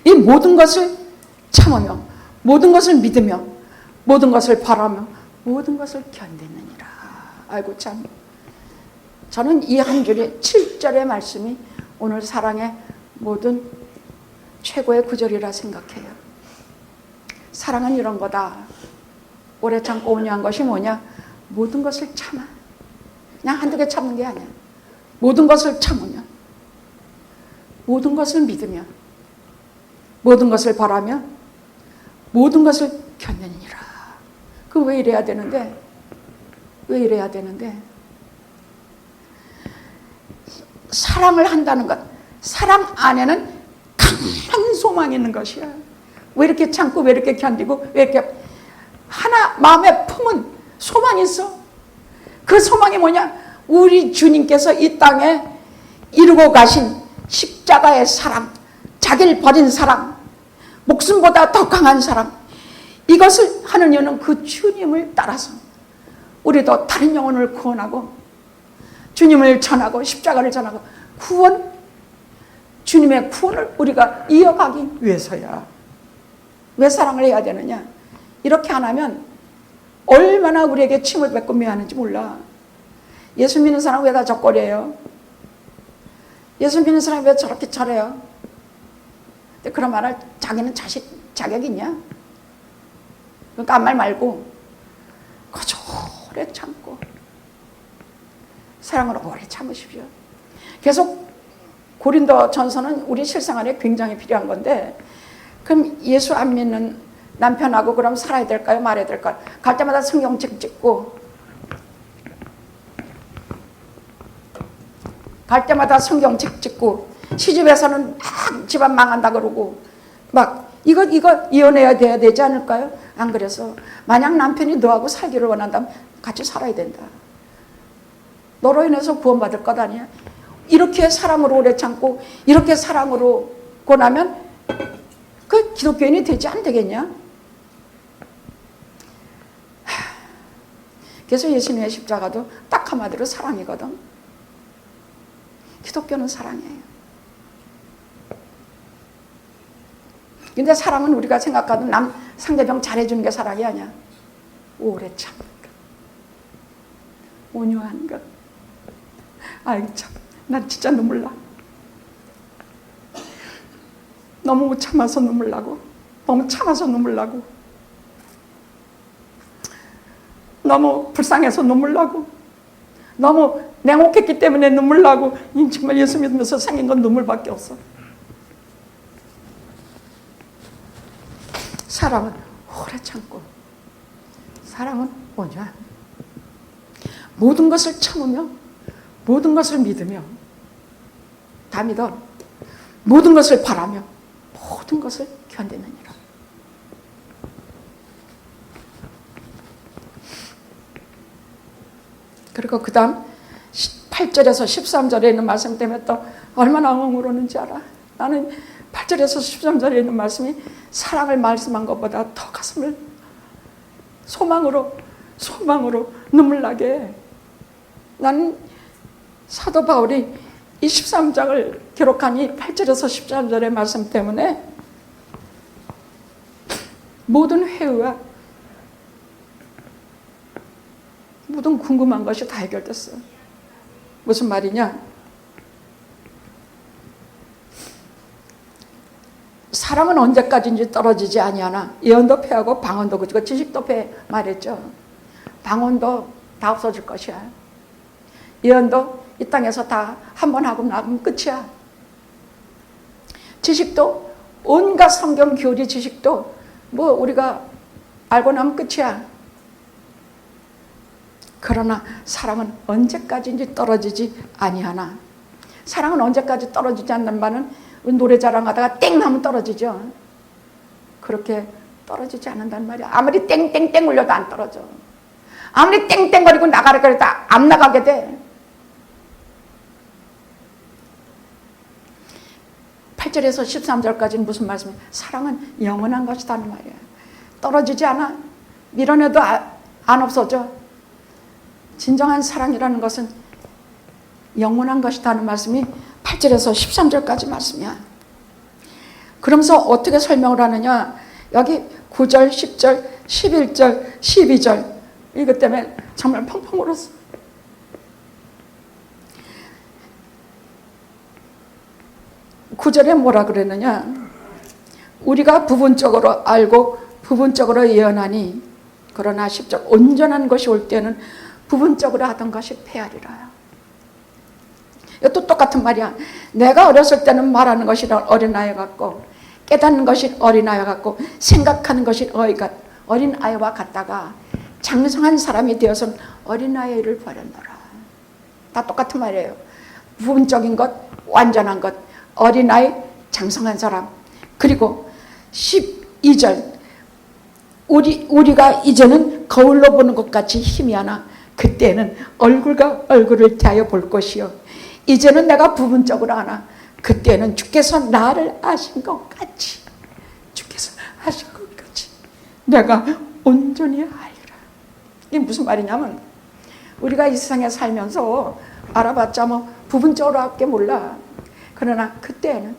이 모든 것을 참으며, 모든 것을 믿으며, 모든 것을 바라며, 모든 것을 견디느니라. 아이고 참. 저는 이 한 줄이 7절의 말씀이 오늘 사랑의 모든 최고의 구절이라 생각해요. 사랑은 이런 거다. 오래 참고 온유한 것이 뭐냐? 모든 것을 참아. 그냥 한두 개 참는 게 아니야. 모든 것을 참으며, 모든 것을 믿으며, 모든 것을 바라며, 모든 것을 견디느니라. 그 왜 이래야 되는데? 왜 이래야 되는데? 사랑을 한다는 것, 사랑 안에는 강한 소망이 있는 것이야. 왜 이렇게 참고, 왜 이렇게 견디고, 왜 이렇게 하나 마음에 품은 소망이 있어. 그 소망이 뭐냐? 우리 주님께서 이 땅에 이루고 가신 십자가의 사랑, 자기를 버린 사랑, 목숨보다 더 강한 사랑, 이것을 하는 이유는 그 주님을 따라서 우리도 다른 영혼을 구원하고 주님을 전하고 십자가를 전하고 구원, 주님의 구원을 우리가 이어가기 위해서야. 왜 사랑을 해야 되느냐? 이렇게 안 하면 얼마나 우리에게 침을 뱉고 미안한지 몰라. 예수 믿는 사람 왜 다 적거리예요? 예수 믿는 사람이 왜 저렇게 잘해요? 근데 그런 말을 자기는 자격이 있냐? 그러니까 아무 말 말고 그저 오래 참고 사랑으로 오래 참으십시오. 계속 고린도 전서는 우리 실생활에 굉장히 필요한 건데, 그럼 예수 안 믿는 남편하고 그럼 살아야 될까요? 말아야 될까요? 갈 때마다 성경책 찍고, 갈 때마다 성경책 찍고, 시집에서는 막 집안 망한다 그러고, 막 이거 이혼해야 돼야 되지 않을까요? 안 그래서 만약 남편이 너하고 살기를 원한다면 같이 살아야 된다. 너로 인해서 구원받을 것 아니야? 이렇게 사랑으로 오래 참고 이렇게 사랑으로 고나면 그 기독교인이 되지 안 되겠냐? 그래서 예수님의 십자가도 딱 한마디로 사랑이거든. 기독교는 사랑이에요. 근데 사랑은 우리가 생각하던 상대방 잘해주는 게 사랑이 아니야. 오래 참는 것, 온유한 것. 아이 참, 난 진짜 눈물 나. 너무 참아서 눈물 나고, 너무 참아서 눈물 나고, 너무 불쌍해서 눈물 나고, 너무 냉혹했기 때문에 눈물 나고, 정말 예수 믿으면서 생긴 건 눈물밖에 없어. 사랑은 오래 참고, 사랑은 뭐냐? 모든 것을 참으며, 모든 것을 믿으며, 다 믿어. 모든 것을 바라며, 모든 것을 견디느니라. 그리고 그 다음 8절에서 13절에 있는 말씀 때문에 또 얼마나 엉엉 울었는지 알아? 나는 8절에서 13절에 있는 말씀이 사랑을 말씀한 것보다 더 가슴을 소망으로 눈물 나게 해. 나는 사도 바울이 이 13장을 기록한 이 8절에서 13절의 말씀 때문에 모든 회의와 모든 궁금한 것이 다 해결됐어요. 무슨 말이냐? 사람은 언제까지인지 떨어지지 아니하나 예언도 패하고 방언도 그치고 지식도 패 말했죠. 방언도 다 없어질 것이야. 예언도 이 땅에서 다 한 번 하고 나면 끝이야. 지식도 온갖 성경 교리 지식도 뭐 우리가 알고 나면 끝이야. 그러나 사랑은 언제까지인지 떨어지지 아니하나. 사랑은 언제까지 떨어지지 않는 바는 노래 자랑하다가 땡 하면 떨어지죠. 그렇게 떨어지지 않는다는 말이야. 아무리 땡땡땡 울려도 안 떨어져. 아무리 땡땡거리고 나가라 그래도 안 나가게 돼. 8절에서 13절까지는 무슨 말씀이에요? 사랑은 영원한 것이다는 말이야. 떨어지지 않아. 밀어내도 안 없어져. 진정한 사랑이라는 것은 영원한 것이다는 말씀이 8절에서 13절까지 말씀이야. 그러면서 어떻게 설명을 하느냐? 여기 9절, 10절, 11절, 12절 이것 때문에 정말 펑펑 울었어. 구절에 뭐라 그랬느냐? 우리가 부분적으로 알고 부분적으로 예언하니 그러나 10절 온전한 것이 올 때는 부분적으로 하던 것이 패하리라. 이것도 똑같은 말이야. 내가 어렸을 때는 말하는 것이 어린아이 같고 깨닫는 것이 어린아이 같고 생각하는 것이 어린아이와 같다가 장성한 사람이 되어서는 어린아이를 버렸노라. 다 똑같은 말이에요. 부분적인 것, 완전한 것, 어린아이, 장성한 사람. 그리고 12절 우리가 이제는 거울로 보는 것 같이 희미하나 그때는 얼굴과 얼굴을 대하여 볼 것이요 이제는 내가 부분적으로 아나 그때는 주께서 나를 아신 것 같이 주께서 아신 것 같이 내가 온전히 알리라. 이게 무슨 말이냐면 우리가 이 세상에 살면서 알아봤자 뭐 부분적으로 밖에 몰라. 그러나 그때는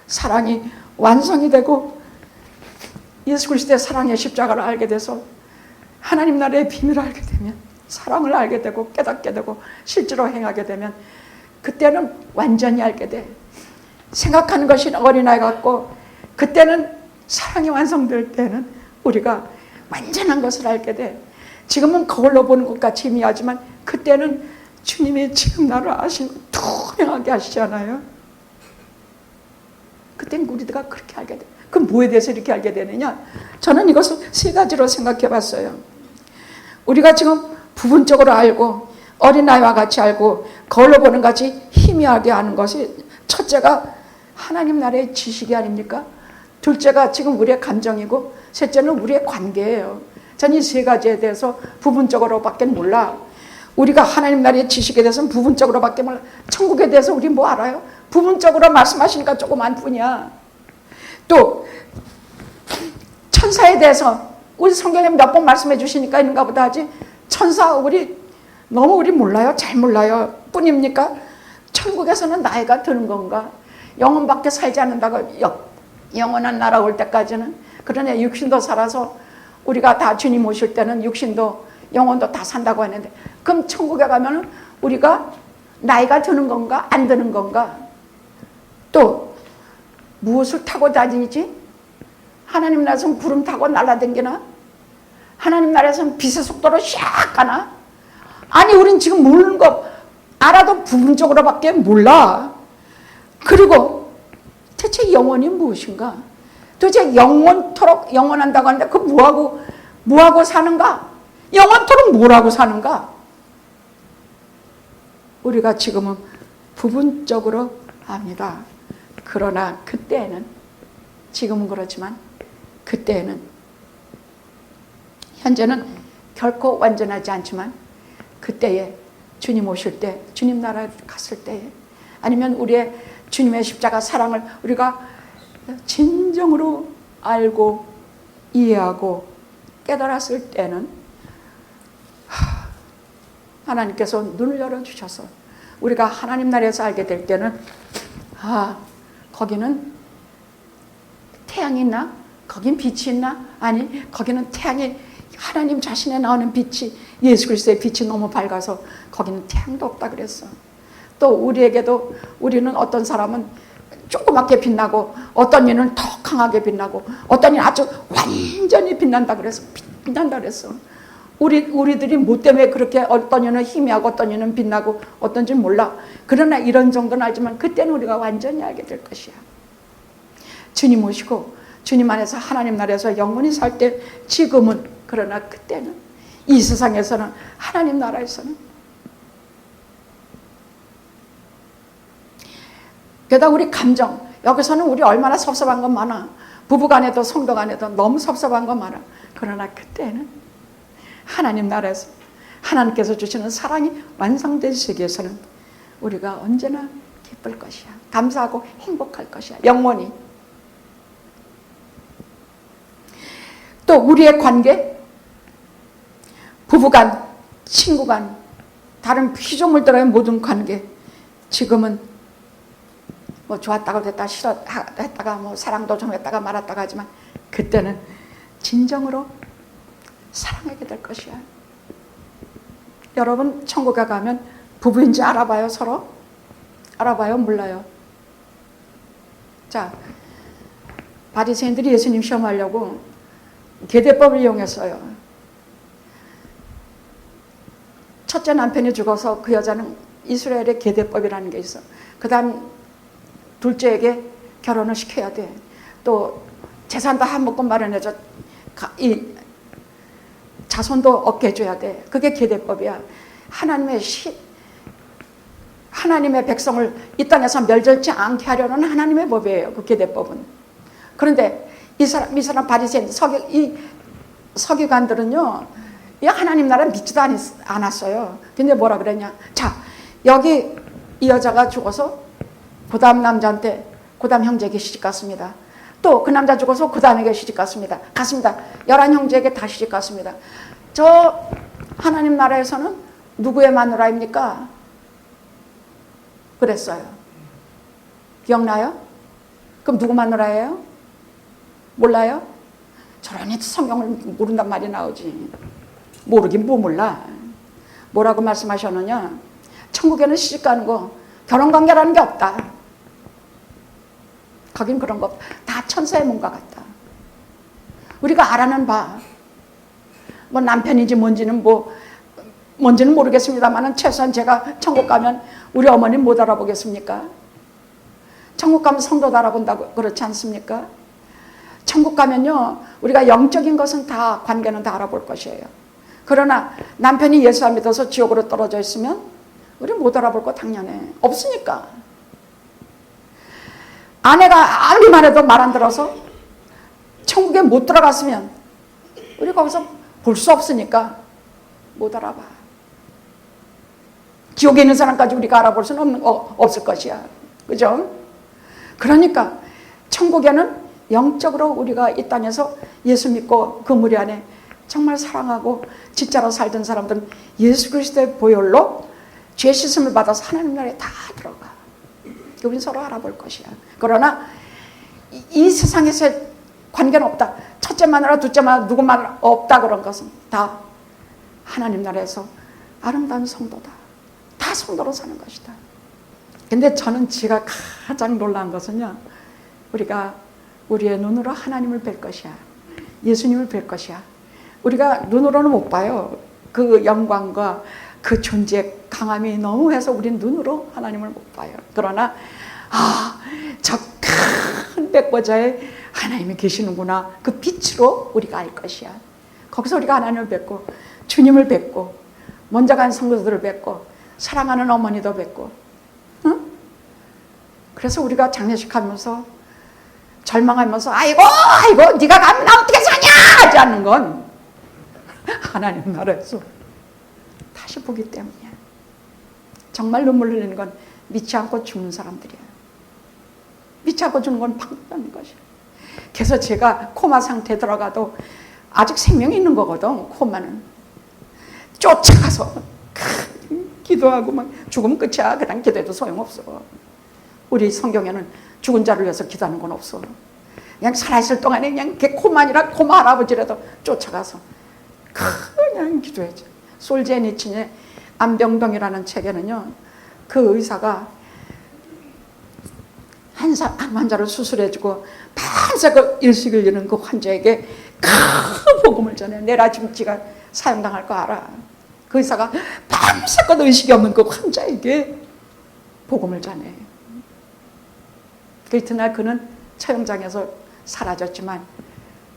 사랑이 완성이 되고 예수 그리스도의 사랑의 십자가를 알게 돼서 하나님 나라의 비밀을 알게 되면 사랑을 알게 되고 깨닫게 되고 실제로 행하게 되면 그때는 완전히 알게 돼. 생각하는 것이 어린아이 같고 그때는 사랑이 완성될 때는 우리가 완전한 것을 알게 돼. 지금은 거울로 보는 것 같이 희미하지만 그때는 주님이 지금 나를 아시고 투명하게 하시잖아요. 그때는 우리가 그렇게 알게 돼. 그럼 뭐에 대해서 이렇게 알게 되느냐? 저는 이것을 세 가지로 생각해 봤어요. 우리가 지금 부분적으로 알고 어린아이와 같이 알고 거울로 보는 같이 희미하게 하는 것이 첫째가 하나님 나라의 지식이 아닙니까? 둘째가 지금 우리의 감정이고 셋째는 우리의 관계예요. 전 이 세 가지에 대해서 부분적으로밖에 몰라. 우리가 하나님 나라의 지식에 대해서는 부분적으로밖에 몰라. 천국에 대해서 우리 뭐 알아요? 부분적으로 말씀하시니까 조금 안 뿐이야. 또 천사에 대해서 우리 성경에 몇 번 말씀해 주시니까 있는가 보다 하지 천사 너무 우리 몰라요? 잘 몰라요 뿐입니까? 천국에서는 나이가 드는 건가? 영혼밖에 살지 않는다고 영원한 나라 올 때까지는. 그러나 육신도 살아서 우리가 다 주님 오실 때는 육신도 영혼도 다 산다고 했는데, 그럼 천국에 가면은 우리가 나이가 드는 건가 안 드는 건가? 또 무엇을 타고 다니지? 하나님 나라에서는 구름 타고 날아다니나? 하나님 나라에서는 빛의 속도로 샥 가나? 아니 우린 지금 모르는 거 알아도 부분적으로밖에 몰라. 그리고 대체 영원이 무엇인가? 도대체 영원토록 영원한다고 하는데 그 뭐하고 사는가? 영원토록 뭐라고 사는가? 우리가 지금은 부분적으로 압니다. 그러나 그때에는, 지금은 그렇지만 그때에는, 현재는 결코 완전하지 않지만 그때에 주님 오실 때, 주님 나라에 갔을 때에, 아니면 우리의 주님의 십자가 사랑을 우리가 진정으로 알고 이해하고 깨달았을 때는 하나님께서 눈을 열어주셔서 우리가 하나님 나라에서 알게 될 때는, 거기는 태양이 있나? 거긴 빛이 있나? 아니, 거기는 태양이, 하나님 자신에 나오는 빛이, 예수 그리스도의 빛이 너무 밝아서 거기는 태양도 없다 그랬어. 또 우리에게도, 우리는 어떤 사람은 조그맣게 빛나고 어떤 이는 더 강하게 빛나고 어떤 이는 아주 완전히 빛난다 그래서 빛난다 그랬어. 우리들이 뭐 때문에 그렇게 어떤 이는 희미하고 어떤 이는 빛나고 어떤지 몰라. 그러나 이런 정도는 알지만 그때는 우리가 완전히 알게 될 것이야. 주님 오시고 주님 안에서 하나님 나라에서 영원히 살 때, 지금은, 그러나 그때는, 이 세상에서는, 하나님 나라에서는. 게다가 우리 감정, 여기서는 우리 얼마나 섭섭한 건 많아. 부부간에도 성도간에도 너무 섭섭한 건 많아. 그러나 그때는 하나님 나라에서 하나님께서 주시는 사랑이 완성된 세계에서는 우리가 언제나 기쁠 것이야. 감사하고 행복할 것이야. 영원히. 또 우리의 관계, 부부간, 친구간, 다른 피조물들과의 모든 관계, 지금은 뭐 좋았다가 됐다 싫었다가 뭐 사랑도 좀 했다가 말았다가 하지만 그때는 진정으로 사랑하게 될 것이야. 여러분 천국에 가면 부부인지 알아봐요? 서로? 알아봐요? 몰라요? 자, 바리새인들이 예수님 시험하려고 계대법을 이용했어요. 첫째 남편이 죽어서 그 여자는 이스라엘의 계대법이라는 게 있어. 그 다음 둘째에게 결혼을 시켜야 돼. 또 재산도 한 묶음 마련해줘. 이 자손도 얻게 해줘야 돼. 그게 계대법이야. 하나님의 백성을 이 땅에서 멸절치 않게 하려는 하나님의 법이에요. 그 계대법은. 그런데 이 사람 바리새인 이 서기관들은요, 이 하나님 나라 믿지도 않았어요. 근데 뭐라 그랬냐? 자, 여기 이 여자가 죽어서 그 다음 남자한테, 그 다음 형제에게 시집 갔습니다. 또 그 남자 죽어서 그 다음에게 시집 갔습니다. 11형제에게 다 시집 갔습니다. 저 하나님 나라에서는 누구의 마누라입니까? 그랬어요. 기억나요? 그럼 누구 마누라예요? 몰라요? 저러니 성경을 모른단 말이 나오지. 모르긴 뭐 몰라. 뭐라고 말씀하셨느냐? 천국에는 시집 가는 거, 결혼관계라는 게 없다. 거긴 그런 거 없다. 다 천사의 몸과 같다. 우리가 알아는 봐. 뭐 남편인지 뭔지는 모르겠습니다만 최소한 제가 천국 가면 우리 어머니 못 알아보겠습니까? 천국 가면 성도도 알아본다고 그렇지 않습니까? 천국 가면요, 우리가 영적인 것은 다, 관계는 다 알아볼 것이에요. 그러나 남편이 예수 안 믿어서 지옥으로 떨어져 있으면 우리 못 알아볼 거 당연해. 없으니까. 아내가 아무리만 해도 말 안 들어서 천국에 못 들어갔으면 우리 거기서 볼 수 없으니까 못 알아봐. 지옥에 있는 사람까지 우리가 알아볼 수는 없을 것이야. 그죠? 그러니까 천국에는 영적으로 우리가 이 땅에서 예수 믿고 그 무리 안에 정말 사랑하고 진짜로 살던 사람들은 예수 그리스도의 보혈로 죄 씻음을 받아서 하나님 나라에 다 들어가. 우린 서로 알아볼 것이야. 그러나 이 세상에서 관계는 없다. 첫째 마누라, 둘째 마누라, 누구 마누라 없다. 그런 것은 다 하나님 나라에서 아름다운 성도다. 다 성도로 사는 것이다. 근데 저는 제가 가장 놀란 것은요, 우리가 우리의 눈으로 하나님을 뵐 것이야. 예수님을 뵐 것이야. 우리가 눈으로는 못 봐요. 그 영광과 그 존재의 강함이 너무 해서 우린 눈으로 하나님을 못 봐요. 그러나 저 큰 백보좌에 하나님이 계시는구나. 그 빛으로 우리가 알 것이야. 거기서 우리가 하나님을 뵙고 주님을 뵙고 먼저 간 성도들을 뵙고 사랑하는 어머니도 뵙고, 응? 그래서 우리가 장례식 하면서 절망하면서 아이고 네가 가면 나 어떻게 사냐 하지 않는 건 하나님 나라에서 다시 보기 때문이야. 정말 눈물 흘리는 건 믿지 않고 죽는 사람들이야. 믿지 않고 죽는 건 방법인 것이야. 그래서 제가 코마 상태에 들어가도 아직 생명이 있는 거거든. 코마는 쫓아가서 기도하고 막 죽으면 끝이야. 그냥 기도해도 소용없어. 우리 성경에는 죽은 자를 위해서 기도하는 건 없어. 그냥 살아있을 동안에 그냥 코마니라 코마 할아버지라도 쫓아가서 그냥 기도해줘. 솔제니친의 안병동이라는 책에는요, 그 의사가 한 환자를 수술해주고 밤새 그 일식을 잃은 그 환자에게 큰 복음을 전해. 내일 아침치가 사형당할 거 알아. 그 의사가 밤새껏 의식이 없는 그 환자에게 복음을 전해. 그 이튿날 그는 처형장에서 사라졌지만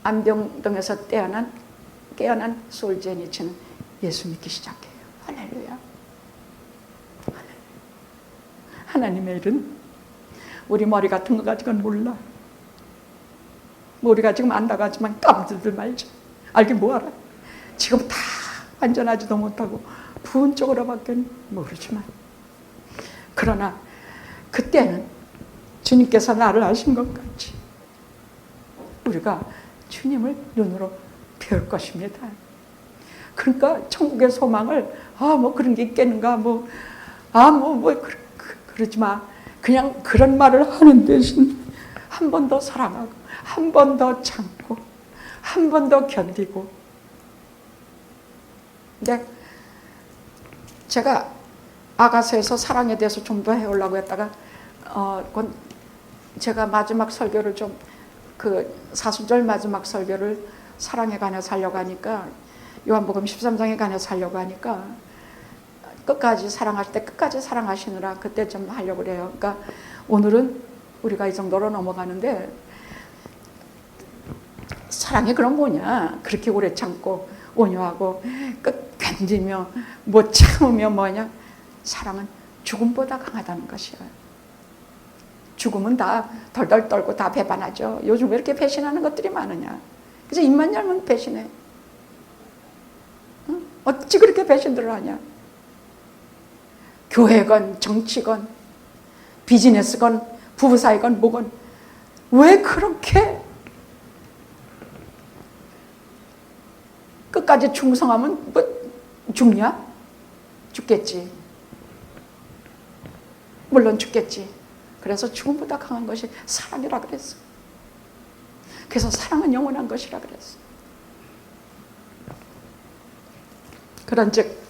안병동에서 깨어난 솔제니치는 예수 믿기 시작해요. 할렐루야. 하나님의 일은 우리 머리 같은 거 가지고는 몰라. 우리가 지금 안다고 하지만 까불들 말자. 알긴 뭐하라. 지금 다 완전하지도 못하고 부은 쪽으로밖에 모르지만, 그러나 그때는 주님께서 나를 아신 것 같이 우리가 주님을 눈으로 배울 것입니다. 그러니까 천국의 소망을 뭐 그런 게 있겠는가 그러지 마. 그냥 그런 말을 하는 대신 한 번 더 사랑하고 한 번 더 참고 한 번 더 견디고. 근데 제가 아가서에서 사랑에 대해서 좀 더 해오려고 했다가 제가 마지막 설교를 좀 사순절 마지막 설교를 사랑에 관해서 하려고 하니까, 요한복음 13장에 관해서 하려고 하니까 끝까지 사랑할 때 끝까지 사랑하시느라 그때 좀 하려고 그래요. 그러니까 오늘은 우리가 이 정도로 넘어가는데, 사랑이 그럼 뭐냐? 그렇게 오래 참고 온유하고 견디며 뭐 참으며 뭐냐? 사랑은 죽음보다 강하다는 것이야. 죽음은 다 덜덜 떨고 다 배반하죠. 요즘 왜 이렇게 배신하는 것들이 많으냐? 그래서 입만 열면 배신해. 응? 어찌 그렇게 배신들을 하냐? 교회건 정치건 비즈니스건 부부사이건 뭐건 왜 그렇게 끝까지 충성하면 뭐 죽냐? 죽겠지. 물론 죽겠지. 그래서 죽음보다 강한 것이 사랑이라 그랬어. 그래서 사랑은 영원한 것이라 그랬어. 그런즉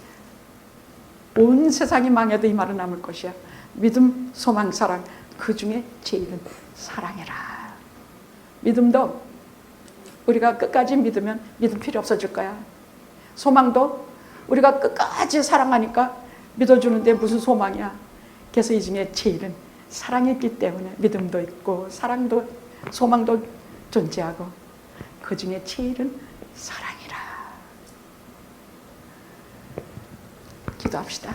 온 세상이 망해도 이 말은 남을 것이야. 믿음, 소망, 사랑, 그 중에 제일은 사랑이라. 믿음도 우리가 끝까지 믿으면 믿음 필요 없어질 거야. 소망도 우리가 끝까지 사랑하니까 믿어주는데 무슨 소망이야. 그래서 이 중에 제일은 사랑이 있기 때문에 믿음도 있고 사랑도 소망도 존재하고 그 중에 제일은 사랑이라. 기도합시다.